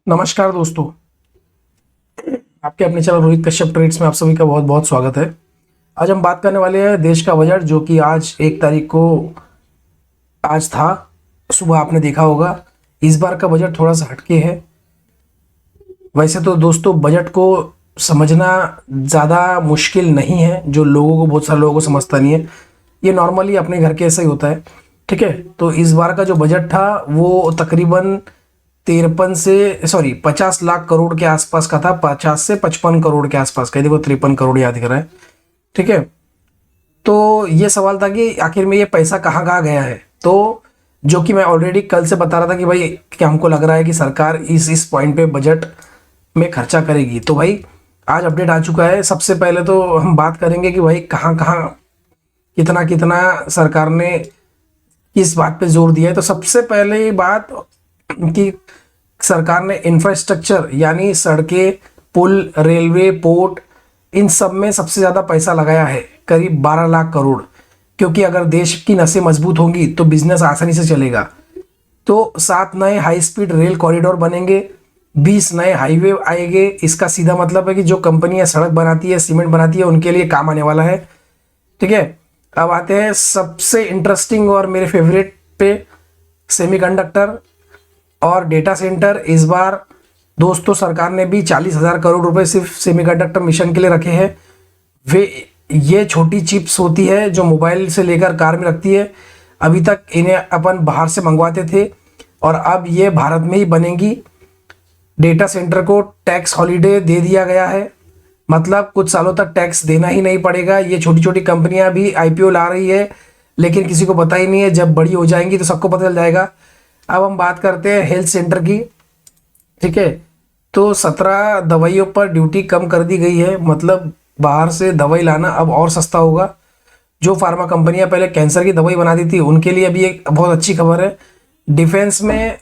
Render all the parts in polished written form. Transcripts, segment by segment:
नमस्कार दोस्तों, आपके अपने चैनल रोहित कश्यप ट्रेड्स में आप सभी का बहुत बहुत स्वागत है। आज हम बात करने वाले हैं देश का बजट, जो कि आज 1 तारीख को आज था। सुबह आपने देखा होगा। इस बार का बजट थोड़ा सा हटके है। वैसे तो दोस्तों बजट को समझना ज़्यादा मुश्किल नहीं है, जो लोगों को, बहुत सारे लोगों को समझता नहीं है। ये नॉर्मली अपने घर के ऐसा ही होता है। ठीक है, तो इस बार का जो बजट था वो तकरीबन 50 लाख करोड़ के आसपास का था। 50 से 55 करोड़ के आसपास का, देखो 53 करोड़ याद दिख रहा है। ठीक है, तो ये सवाल था कि आखिर में ये पैसा कहाँ कहाँ गया है। तो जो कि मैं ऑलरेडी कल से बता रहा था कि भाई क्या हमको लग रहा है कि सरकार इस पॉइंट पे बजट में खर्चा करेगी। तो भाई आज अपडेट आ चुका है। सबसे पहले तो हम बात करेंगे कि भाई कहाँ कहाँ कितना कितना सरकार ने किस बात पे जोर दिया है। तो सबसे पहले ये बात कि सरकार ने इंफ्रास्ट्रक्चर यानी सड़कें, पुल, रेलवे, पोर्ट, इन सब में सबसे ज़्यादा पैसा लगाया है, करीब 12 लाख करोड़। क्योंकि अगर देश की नसें मजबूत होंगी तो बिजनेस आसानी से चलेगा। तो 7 नए हाई स्पीड रेल कॉरिडोर बनेंगे, 20 नए हाईवे आएंगे। इसका सीधा मतलब है कि जो कंपनियां सड़क बनाती है, सीमेंट बनाती है, उनके लिए काम आने वाला है। ठीक है, अब आते हैं सबसे इंटरेस्टिंग और मेरे फेवरेट पे, सेमीकंडक्टर और डेटा सेंटर। इस बार दोस्तों सरकार ने भी 40,000 करोड़ रुपए सिर्फ सेमीकंडक्टर मिशन के लिए रखे हैं। वे ये छोटी चिप्स होती है जो मोबाइल से लेकर कार में रखती है। अभी तक इन्हें अपन बाहर से मंगवाते थे और अब ये भारत में ही बनेंगी। डेटा सेंटर को टैक्स हॉलीडे दे दिया गया है, मतलब कुछ सालों तक टैक्स देना ही नहीं पड़ेगा। ये छोटी छोटी कंपनियां भी आईपीओ ला रही है, लेकिन किसी को पता ही नहीं है। जब बड़ी हो जाएंगी तो सबको पता चल जाएगा। अब हम बात करते हैं हेल्थ सेंटर की। ठीक है, तो 17 दवाइयों पर ड्यूटी कम कर दी गई है, मतलब बाहर से दवाई लाना अब और सस्ता होगा। जो फार्मा कंपनियां पहले कैंसर की दवाई बनाती थी उनके लिए अभी एक बहुत अच्छी खबर है। डिफेंस में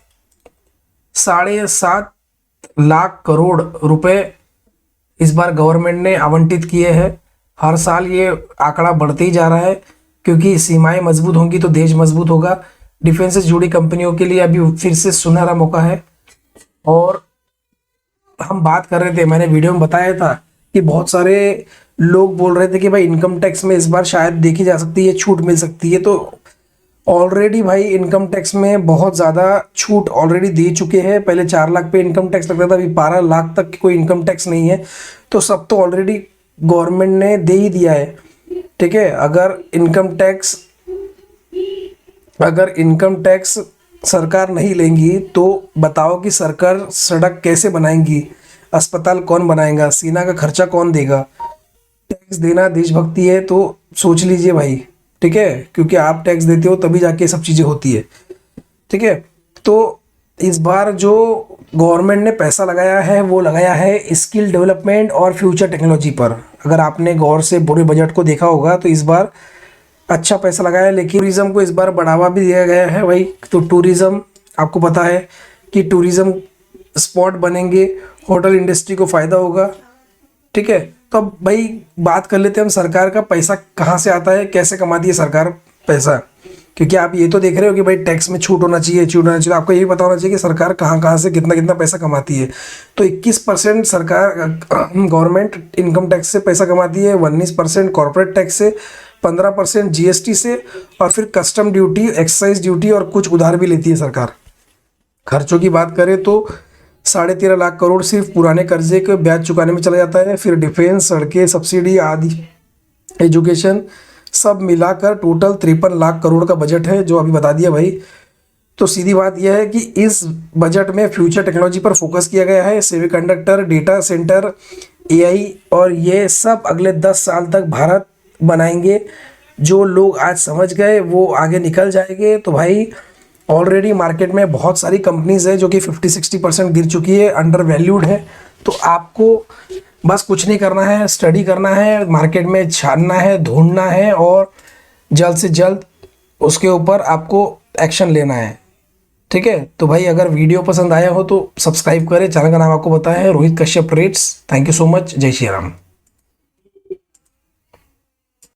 7.5 लाख करोड़ रुपए इस बार गवर्नमेंट ने आवंटित किए हैं। हर साल ये आंकड़ा बढ़ते ही जा रहा है, क्योंकि सीमाएं मजबूत होंगी तो देश मजबूत होगा। डिफेंस से जुड़ी कंपनियों के लिए अभी फिर से सुनहरा मौका है। और हम बात कर रहे थे, मैंने वीडियो में बताया था कि बहुत सारे लोग बोल रहे थे कि भाई इनकम टैक्स में इस बार शायद देखी जा सकती है, छूट मिल सकती है। तो ऑलरेडी भाई इनकम टैक्स में बहुत ज़्यादा छूट ऑलरेडी दे चुके हैं। पहले 4 लाख पे इनकम टैक्स लगता था, अभी 12 लाख तक कोई इनकम टैक्स नहीं है। तो सब तो ऑलरेडी गवर्नमेंट ने दे ही दिया है। ठीक है, अगर इनकम टैक्स सरकार नहीं लेंगी तो बताओ कि सरकार सड़क कैसे बनाएंगी, अस्पताल कौन बनाएगा, सीना का खर्चा कौन देगा। टैक्स देना देशभक्ति है तो सोच लीजिए भाई। ठीक है, क्योंकि आप टैक्स देते हो तभी जाके सब चीज़ें होती है। ठीक है, तो इस बार जो गवर्नमेंट ने पैसा लगाया है वो लगाया है स्किल डेवलपमेंट और फ्यूचर टेक्नोलॉजी पर। अगर आपने गौर से पूरे बजट को देखा होगा तो इस बार अच्छा पैसा लगाया है। लेकिन टूरिज्म को इस बार बढ़ावा भी दिया गया है भाई। तो टूरिज्म, आपको पता है कि टूरिज्म स्पॉट बनेंगे, होटल इंडस्ट्री को फ़ायदा होगा। ठीक है, तो अब भाई बात कर लेते हैं हम सरकार का पैसा कहाँ से आता है, कैसे कमाती है सरकार पैसा। क्योंकि आप ये तो देख रहे हो कि भाई टैक्स में छूट होना चाहिए, छूट होना चाहिए। आपको ये भी पता होना चाहिए कि सरकार कहाँ कहाँ से कितना कितना पैसा कमाती है। तो 21% सरकार गवर्नमेंट इनकम टैक्स से पैसा कमाती है, 19% कॉर्पोरेट टैक्स से, 15% जीएसटी से, और फिर कस्टम ड्यूटी, एक्साइज ड्यूटी और कुछ उधार भी लेती है सरकार। खर्चों की बात करें तो 13.5 लाख करोड़ सिर्फ पुराने कर्जे के ब्याज चुकाने में चला जाता है। फिर डिफेंस, सड़कें, सब्सिडी आदि, एजुकेशन, सब मिलाकर टोटल 53 लाख करोड़ का बजट है, जो अभी बता दिया भाई। तो सीधी बात यह है कि इस बजट में फ्यूचर टेक्नोलॉजी पर फोकस किया गया है। सेमीकंडक्टर, डेटा सेंटर, एआई, और ये सब अगले 10 साल तक भारत बनाएंगे। जो लोग आज समझ गए वो आगे निकल जाएंगे। तो भाई ऑलरेडी मार्केट में बहुत सारी कंपनीज है जो कि 50-60% गिर चुकी है, अंडर वैल्यूड है। तो आपको बस कुछ नहीं करना है, स्टडी करना है, मार्केट में छानना है, ढूंढना है और जल्द से जल्द उसके ऊपर आपको एक्शन लेना है। ठीक है, तो भाई अगर वीडियो पसंद आया हो तो सब्सक्राइब करें। चैनल का नाम आपको बताया है, Rohit Kashyap trades. Thank you so much. जय श्री राम।